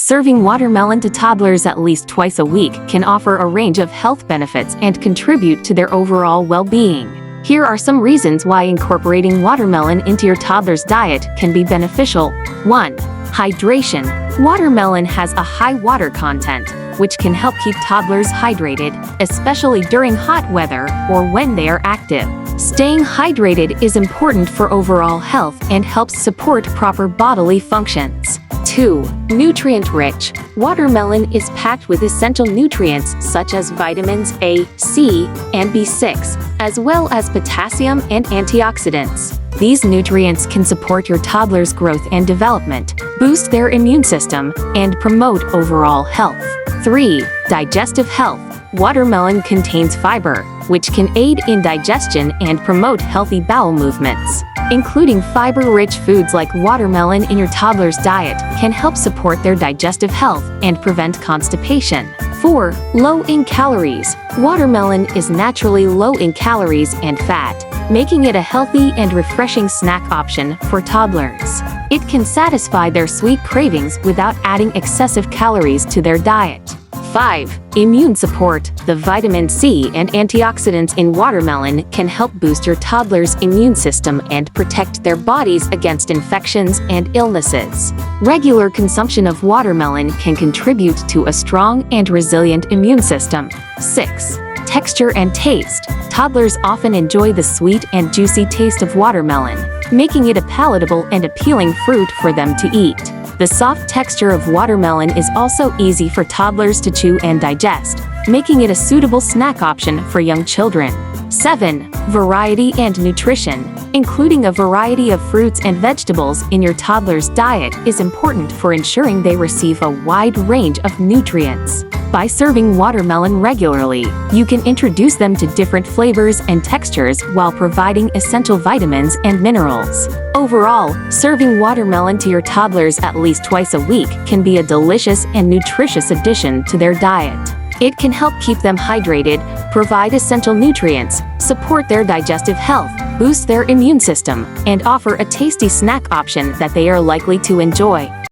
Serving watermelon to toddlers at least twice a week can offer a range of health benefits and contribute to their overall well-being. Here are some reasons why incorporating watermelon into your toddler's diet can be beneficial. 1. Hydration. Watermelon has a high water content, which can help keep toddlers hydrated, especially during hot weather or when they are active. Staying hydrated is important for overall health and helps support proper bodily functions. 2. Nutrient-rich. Watermelon is packed with essential nutrients such as vitamins A, C, and B6, as well as potassium and antioxidants. These nutrients can support your toddler's growth and development, boost their immune system, and promote overall health. 3. Digestive health. Watermelon contains fiber, which can aid in digestion and promote healthy bowel movements. Including fiber-rich foods like watermelon in your toddler's diet can help support their digestive health and prevent constipation. 4. Low in calories. Watermelon is naturally low in calories and fat, making it a healthy and refreshing snack option for toddlers. It can satisfy their sweet cravings without adding excessive calories to their diet. 5. Immune support. The vitamin C and antioxidants in watermelon can help boost your toddler's immune system and protect their bodies against infections and illnesses. Regular consumption of watermelon can contribute to a strong and resilient immune system. 6. Texture and taste. Toddlers often enjoy the sweet and juicy taste of watermelon, making it a palatable and appealing fruit for them to eat. The soft texture of watermelon is also easy for toddlers to chew and digest, making it a suitable snack option for young children. 7. Variety and nutrition. Including a variety of fruits and vegetables in your toddler's diet is important for ensuring they receive a wide range of nutrients. By serving watermelon regularly, you can introduce them to different flavors and textures while providing essential vitamins and minerals. Overall, serving watermelon to your toddlers at least twice a week can be a delicious and nutritious addition to their diet. It can help keep them hydrated, provide essential nutrients, support their digestive health, boost their immune system, and offer a tasty snack option that they are likely to enjoy.